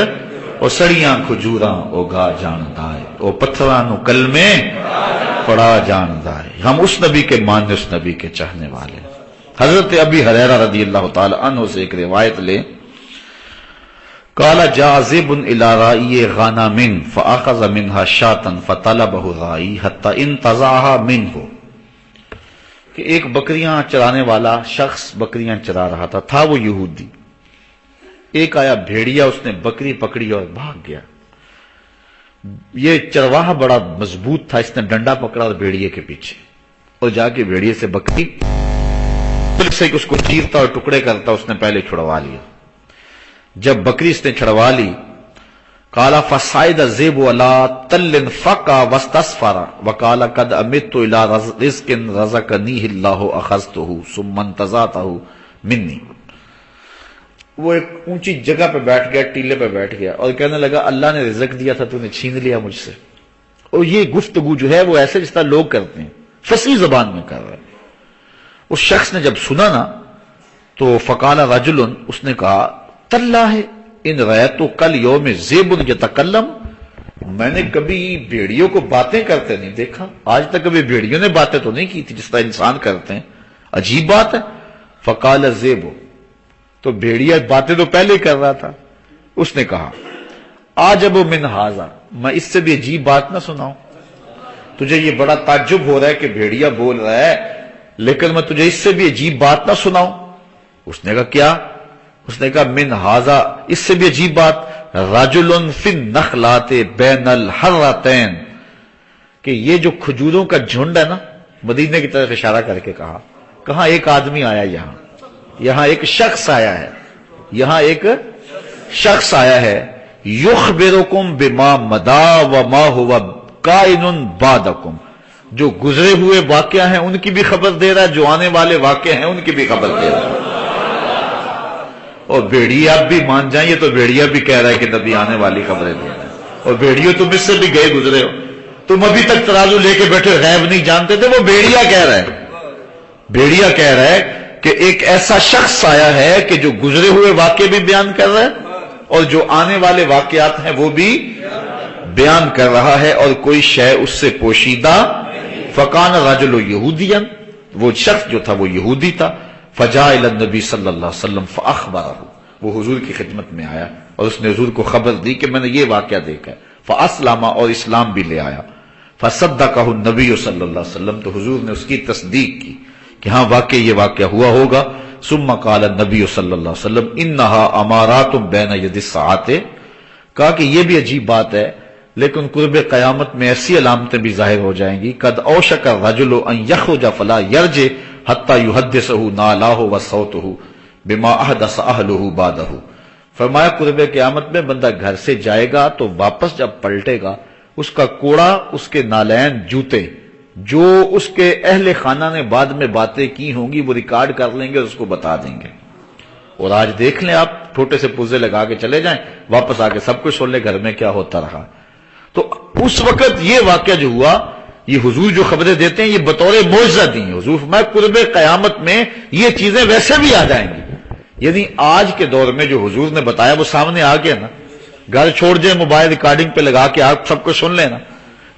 او سڑیاں کھجوراں او گا جاندا ہے، او پتھراں نو کلمے پڑا جاندا ہے. ہم اس نبی کے ماننے، اس نبی کے چاہنے والے. حضرت ابی ہریرہ رضی اللہ تعالی عنہ سے ایک روایت لیں. قال جاء ذئب الى راعي غنم فاخذ منها شاة فطلبه الراعي حتى انتزعها منه، کہ ایک بکریاں چرانے والا شخص بکریاں چرا رہا تھا وہ یہودی. ایک آیا بھیڑیا، اس نے بکری پکڑی اور بھاگ گیا. یہ چرواہا بڑا مضبوط تھا، اس نے ڈنڈا پکڑا اور بھیڑیے کے پیچھے، اور جا کے بھیڑیے سے بکری سے اس کو چیرتا اور ٹکڑے کرتا، اس نے پہلے چھڑوا لیا. جب بکری اس نے چھڑوا لی، قال فصعد الذئب على تل فقع واستصفر وقال قد امت الى رزق رزقنيه الله اخذته ثم انتزعته مني. وہ ایک اونچی جگہ پہ بیٹھ گیا، ٹیلے پہ بیٹھ گیا اور کہنے لگا اللہ نے رزق دیا تھا تو نے چھین لیا مجھ سے. اور یہ گفتگو جو ہے وہ ایسے جس طرح لوگ کرتے ہیں، فصیح زبان میں کر رہا ہے. اس شخص نے جب سنا نا تو فقال رجل، اس نے کہا تاللہ ان رأیت کل یوم ذئب یتکلم، میں نے کبھی بھیڑیوں کو باتیں کرتے نہیں دیکھا، آج تک کبھی بھیڑیوں نے باتیں تو نہیں کی تھی جس طرح انسان کرتے ہیں، عجیب بات ہے. فقال الذئب، تو بھیڑیا باتیں تو پہلے کر رہا تھا. اس نے کہا عجب من ھذا، میں اس سے بھی عجیب بات نہ سناؤں؟ تجھے یہ بڑا تعجب ہو رہا ہے کہ بھیڑیا بول رہا ہے، لیکن میں تجھے اس سے بھی عجیب بات نہ سناؤں؟ اس نے کہا کیا؟ اس نے کہا من ھذا، اس سے بھی عجیب بات، رجل فی النخلات بین الحرتین، کہ یہ جو کھجوروں کا جھنڈ ہے نا، مدینے کی طرف اشارہ کر کے کہا، کہاں ایک آدمی آیا، یہاں ایک شخص آیا ہے، یہاں ایک شخص آیا ہے، یخبرکم بما مدا وما هو کائن بعدکم، جو گزرے ہوئے واقعہ ہیں ان کی بھی خبر دے رہا ہے، جو آنے والے واقعہ ہیں ان کی بھی خبر دے رہا ہے. اور بھیڑیا بھی مان جائیں، یہ تو بھیڑیا بھی کہہ رہا ہے کہ نبی آنے والی خبریں دے رہا ہے. اور بھیڑیوں تم اس سے بھی گئے گزرے ہو، تم ابھی تک ترازو لے کے بیٹھے غیب نہیں جانتے تھے. وہ بھیڑیا کہہ رہا ہے، بھیڑیا کہہ رہا ہے کہ ایک ایسا شخص آیا ہے کہ جو گزرے ہوئے واقعے بھی بیان کر رہا ہے اور جو آنے والے واقعات ہیں وہ بھی بیان کر رہا ہے، اور کوئی شے اس سے پوشیدہ فکان رجل یہودیا، وہ شخص جو تھا وہ یہودی تھا، فجاء الی النبی صلی اللہ علیہ وسلم فاخبرہ، وہ حضور کی خدمت میں آیا اور اس نے حضور کو خبر دی کہ میں نے یہ واقعہ دیکھا ہے، فاسلم، اور اسلام بھی لے آیا، فصدقہ النبی صلی اللہ علیہ وسلم، تو حضور نے اس کی تصدیق کی کہ ہاں واقعی یہ واقعہ ہوا ہوگا۔ ثم قال النبی صلی اللہ علیہ وسلم انہا امارات بین ید الساعۃ، کہا کہ یہ بھی عجیب بات ہے لیکن قرب قیامت میں ایسی علامتیں بھی ظاہر ہو جائیں گی، قد اوشک الرجل ان یخرج فلا یرجع حتی یحدثہ نالاہ وصوتہ بما احدث اہلہ بعدہ، فرمایا قرب قیامت میں بندہ گھر سے جائے گا تو واپس جب پلٹے گا اس کا کوڑا، اس کے نالین، جوتے جو اس کے اہل خانہ نے بعد میں باتیں کی ہوں گی وہ ریکارڈ کر لیں گے اور اس کو بتا دیں گے۔ اور آج دیکھ لیں آپ، چھوٹے سے پرزے لگا کے چلے جائیں، واپس آ کے سب کچھ سن لیں گھر میں کیا ہوتا رہا۔ تو اس وقت یہ واقعہ جو ہوا، یہ حضور جو خبریں دیتے ہیں یہ بطور معجزہ دی ہیں۔ حضور فرمایا قرب قیامت میں یہ چیزیں ویسے بھی آ جائیں گی، یعنی آج کے دور میں جو حضور نے بتایا وہ سامنے آ گیا نا، گھر چھوڑ جائیں، موبائل ریکارڈنگ پہ لگا کے آپ سب کچھ سن لینا،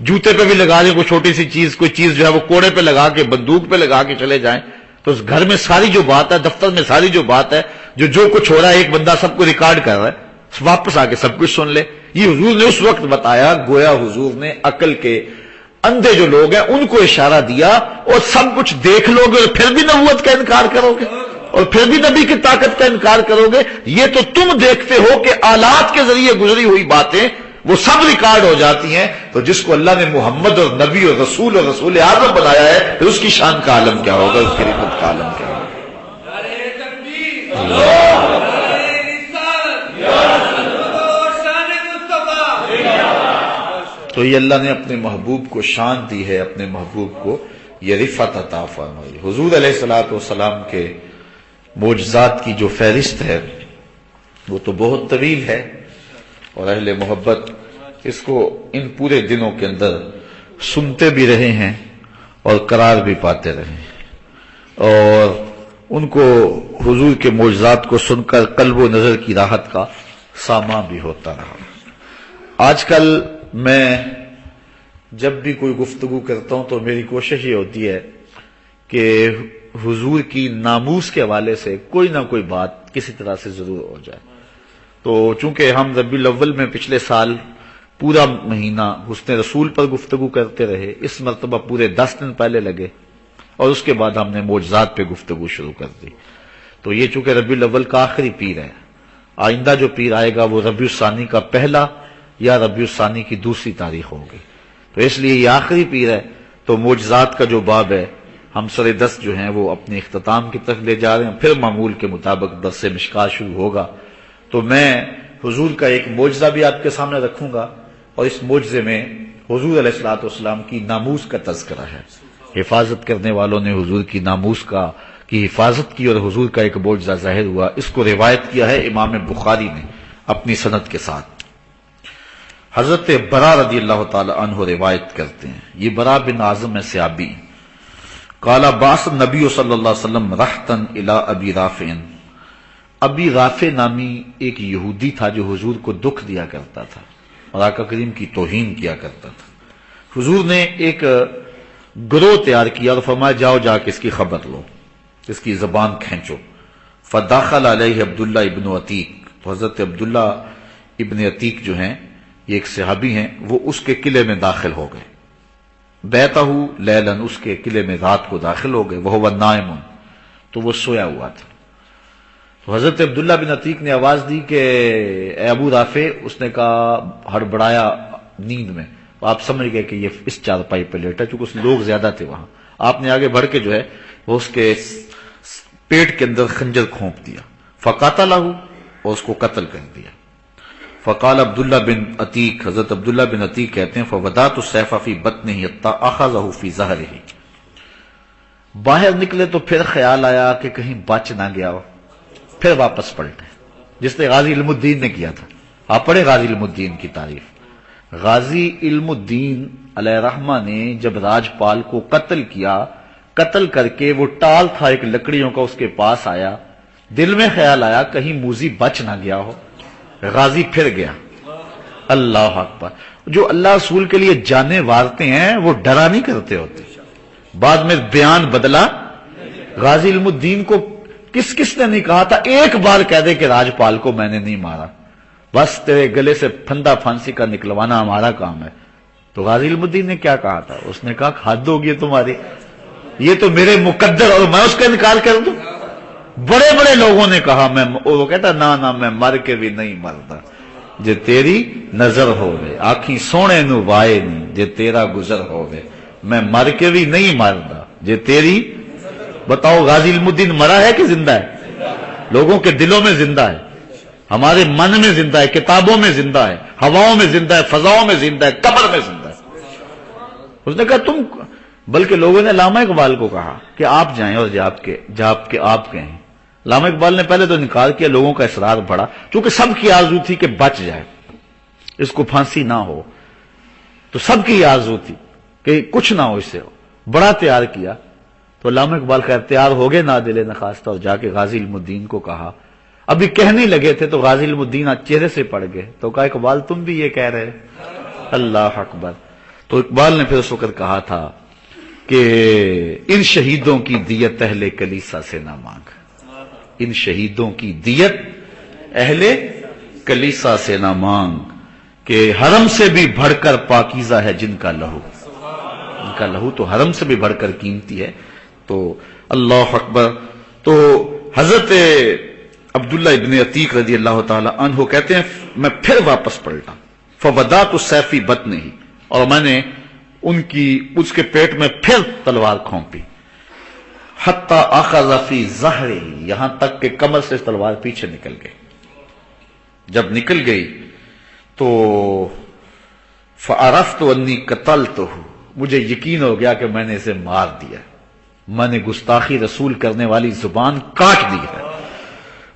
جوتے پہ بھی لگا لیں کوئی چھوٹی سی چیز، کوئی چیز جو ہے وہ کوڑے پہ لگا کے، بندوق پہ لگا کے چلے جائیں، تو اس گھر میں ساری جو بات ہے، دفتر میں ساری جو بات ہے، جو کچھ ہو رہا ہے، ایک بندہ سب کو ریکارڈ کر رہا ہے، واپس آ کے سب کچھ سن لے۔ یہ حضور نے اس وقت بتایا، گویا حضور نے عقل کے اندھے جو لوگ ہیں ان کو اشارہ دیا، اور سب کچھ دیکھ لو گے اور پھر بھی نبوت کا انکار کرو گے اور پھر بھی نبی کی طاقت کا انکار کرو گے؟ یہ تو تم دیکھتے ہو کہ آلات کے ذریعے گزری ہوئی باتیں وہ سب ریکارڈ ہو جاتی ہیں، تو جس کو اللہ نے محمد اور نبی اور رسول اعظم بنایا ہے پھر اس کی شان کا عالم کیا ہوگا، اس کی رحمت کا عالم کیا ہوگا۔ تو یہ اللہ نے اپنے محبوب کو شان دی ہے، اپنے محبوب کو یہ رفعت عطا فرمائی۔ حضور علیہ الصلوۃ والسلام کے معجزات کی جو فہرست ہے وہ تو بہت طویل ہے، اور اہل محبت اس کو ان پورے دنوں کے اندر سنتے بھی رہے ہیں اور قرار بھی پاتے رہے ہیں، اور ان کو حضور کے معجزات کو سن کر قلب و نظر کی راحت کا سامان بھی ہوتا رہا۔ آج کل میں جب بھی کوئی گفتگو کرتا ہوں تو میری کوشش یہ ہوتی ہے کہ حضور کی ناموس کے حوالے سے کوئی نہ کوئی بات کسی طرح سے ضرور ہو جائے۔ تو چونکہ ہم ربیع الاول میں پچھلے سال پورا مہینہ حسن رسول پر گفتگو کرتے رہے، اس مرتبہ پورے 10 دن پہلے لگے، اور اس کے بعد ہم نے معجزات پہ گفتگو شروع کر دی۔ تو یہ چونکہ ربیع الاول کا آخری پیر ہے، آئندہ جو پیر آئے گا وہ ربیع الثانی کا پہلا یا ربیع الثانی کی دوسری تاریخ ہوگی، تو اس لیے یہ آخری پیر ہے۔ تو معجزات کا جو باب ہے ہم سر دست جو ہیں وہ اپنے اختتام کی طرف لے جا رہے ہیں، پھر معمول کے مطابق درس مشکات شروع ہوگا۔ تو میں حضور کا ایک معجزہ بھی آپ کے سامنے رکھوں گا، اور اس معجزے میں حضور علیہ الصلوۃ والسلام کی ناموس کا تذکرہ ہے۔ حفاظت کرنے والوں نے حضور کی ناموس کی حفاظت کی اور حضور کا ایک معجزہ ظاہر ہوا۔ اس کو روایت کیا ہے امام بخاری نے اپنی سند کے ساتھ۔ حضرت برا رضی اللہ تعالی عنہ روایت کرتے ہیں، یہ برا بن عازم ہے صحابی، قال بعث النبی صلی اللہ علیہ وسلم رحتا الی ابی رافع، ابی رافع نامی ایک یہودی تھا جو حضور کو دکھ دیا کرتا تھا اور آقا کریم کی توہین کیا کرتا تھا۔ حضور نے ایک گروہ تیار کیا اور فرمایا جاؤ جا کے اس کی خبر لو، اس کی زبان کھینچو۔ فداخل علیہ عبداللہ ابن عتیق، تو حضرت عبداللہ ابن عتیق جو ہیں یہ ایک صحابی ہیں، وہ اس کے قلعے میں داخل ہو گئے، بیتہ لیلاً، اس کے قلعے میں رات کو داخل ہو گئے، وہو نائم، تو وہ سویا ہوا تھا۔ تو حضرت عبداللہ بن عتیق نے آواز دی کہ اے ابو رافع، اس نے کہا ہڑبڑایا نیند میں، آپ سمجھ گئے کہ یہ اس چارپائی پہ لیٹا، چونکہ اس لوگ زیادہ تھے وہاں، آپ نے آگے بڑھ کے جو ہے وہ اس کے پیٹ کے اندر خنجر کھونپ دیا، فقاتلہ، اور اس کو قتل کر دیا۔ فقال عبداللہ بن عتیق، حضرت عبداللہ بن عتیق کہتے ہیں فوضعت السیف فی بطنہ حتی اخذہ فی ظہرہ، باہر نکلے تو پھر خیال آیا کہ کہیں بچ نہ گیا ہو، پھر واپس پلٹے، جس نے غازی علم الدین نے کیا تھا۔ آپ پڑھیں غازی علم الدین کی تعریف۔ غازی علم الدین علیہ رحمہ نے جب راجپال کو قتل کیا، قتل کر کے وہ ٹال تھا ایک لکڑیوں کا اس کے پاس آیا، دل میں خیال آیا کہیں موذی بچ نہ گیا ہو، غازی پھر گیا. اللہ اکبر. جو اللہ رسول کے لیے جانیں وارتے ہیں وہ ڈرا نہیں کرتے ہوتے. بعد میں بیان بدلا. غازی علم الدین کو کس نے نہیں کہا تھا ایک بار کہہ دے کہ راجپال کو میں نے نہیں مارا، بس تیرے گلے سے پھندا پھانسی کا نکلوانا ہمارا کام ہے. تو غازی علم الدین نے کیا کہا تھا؟ اس نے کہا حد ہوگی تمہاری، یہ تو میرے مقدر اور میں اس کا انکار کر دوں. بڑے بڑے لوگوں نے کہا، وہ کہتا نہ میں مر کے بھی نہیں مرتا جے تیری نظر ہووے، آنکھیں سونے نو وائے نہیں جے تیرا گزر ہووے، میں مر کے بھی نہیں مردا جے تیری. بتاؤ غازی علم الدین مرا ہے کہ زندہ ہے؟ لوگوں کے دلوں میں زندہ ہے، ہمارے من میں زندہ ہے، کتابوں میں زندہ ہے، ہواؤں میں زندہ ہے، فضاؤں میں زندہ ہے، قبر میں زندہ ہے. اس نے کہا بلکہ لوگوں نے علامہ اقبال کو کہا کہ آپ جائیں اور آپ کہیں. علامہ اقبال نے پہلے تو انکار کیا، لوگوں کا اصرار بڑھا، چونکہ سب کی آرزو تھی کہ بچ جائے، اس کو پھانسی نہ ہو، تو سب کی آرزو تھی کہ کچھ نہ ہو اس سے. بڑا تیار کیا تو علامہ اقبال کا تیار ہو گئے نادل نخواستہ، اور جا کے غازی علم الدین کو کہا. ابھی کہنے لگے تھے تو غازی علم الدین چہرے سے پڑ گئے، تو کہا اقبال تم بھی یہ کہہ رہے؟ اللہ اکبر. تو اقبال نے پھر اس وقت کہا تھا کہ ان شہیدوں کی دیت اہل کلیسا سے نہ مانگ، ان شہیدوں کی دیت اہل کلیسا سے نہ مانگ، کہ حرم سے بھی بڑھ کر پاکیزہ ہے جن کا لہو، ان کا لہو تو حرم سے بھی بڑھ کر قیمتی ہے. تو اللہ اکبر. تو حضرت عبداللہ ابن عتیق رضی اللہ تعالی عنہ کہتے ہیں میں پھر واپس پلٹا، فوضعت السیف بطنہ، اور میں نے اس کے پیٹ میں پھر تلوار کھونپی، حتی اخذ فی ظہرہ، یہاں تک کہ کمر سے تلوار پیچھے نکل گئی. جب نکل گئی تو فعرفت انی قتلتہ، مجھے یقین ہو گیا کہ میں نے اسے مار دیا، میں نے گستاخی رسول کرنے والی زبان کاٹ دی ہے.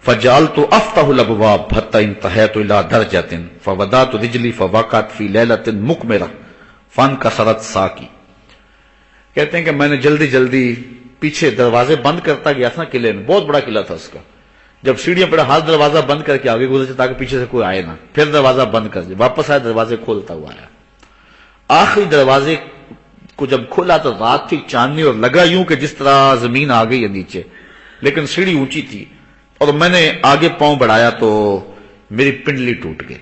فجعلت افتح الابواب حتى انتهيت الى درجة فوضعت رجلي فوقعت في ليلة مقمرة فانكسرت ساقي. کہتے ہیں کہ میں نے جلدی پیچھے دروازے بند کرتا گیا تھا قلعے میں، بہت بڑا قلعہ تھا اس کا. جب سیڑھیاں پڑا ہاتھ دروازہ بند کر کے آگے گزرتے تاکہ پیچھے سے کوئی آئے نہ، پھر دروازہ بند کر دیا، واپس آیا دروازے کھولتا ہوا آیا. آخری دروازے کو جب کھولا تو رات تھی، چاندنی، اور لگا یوں کہ جس طرح زمین آ گئی ہے نیچے، لیکن سیڑھی اونچی تھی. اور میں نے آگے پاؤں بڑھایا تو میری پنڈلی ٹوٹ گئی،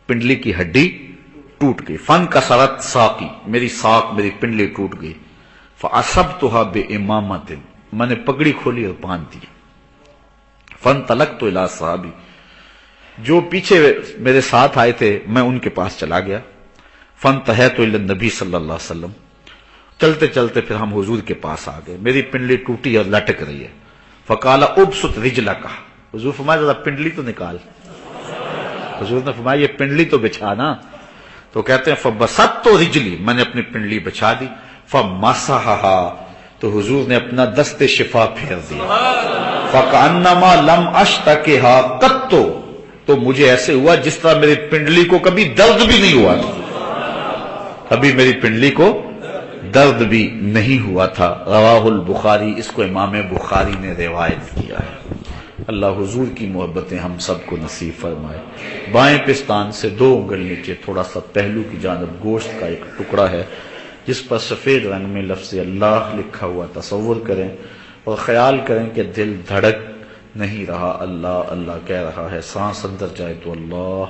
پنڈلی کی ہڈی ٹوٹ گئی. فن کسرت ساقی، میری ساق، میری پنڈلی ٹوٹ گئی. فاصبتها بامامۃ، میں نے پگڑی کھولی اور باندھ دی. فانطلقت الی صحابی، جو پیچھے میرے ساتھ آئے تھے میں ان کے پاس چلا گیا. فانتہیت الی النبی صلی اللہ علیہ وسلم، چلتے چلتے پھر ہم حضور کے پاس آ گئے. میری پنڈلی ٹوٹی اور لٹک رہی ہے. فقال ابسط رجلک، حضور فرمایا ذرا پنڈلی تو نکال. حضور نے فرمایا یہ پنڈلی تو بچھا نا. تو کہتے ہیں فبسطت رجلی، میں نے اپنی پنڈلی بچھا دی. فمسحھا، تو حضور نے اپنا دست شفا پھیر دیا. فکأنما لم اشتکھا قط، تو مجھے ایسے ہوا جس طرح میری پنڈلی کو کبھی درد بھی نہیں ہوا تھا، کبھی میری پنڈلی کو درد بھی نہیں ہوا تھا. رواہ البخاری، اس کو امام بخاری نے روایت کیا ہے. اللہ حضور کی محبتیں ہم سب کو نصیب فرمائے. بائیں پستان سے 2 انگل نیچے تھوڑا سا پہلو کی جانب گوشت کا ایک ٹکڑا ہے جس پر سفید رنگ میں لفظ اللہ لکھا ہوا. تصور کریں اور خیال کریں کہ دل دھڑک نہیں رہا، اللہ اللہ کہہ رہا ہے. سانس اندر جائے تو اللہ،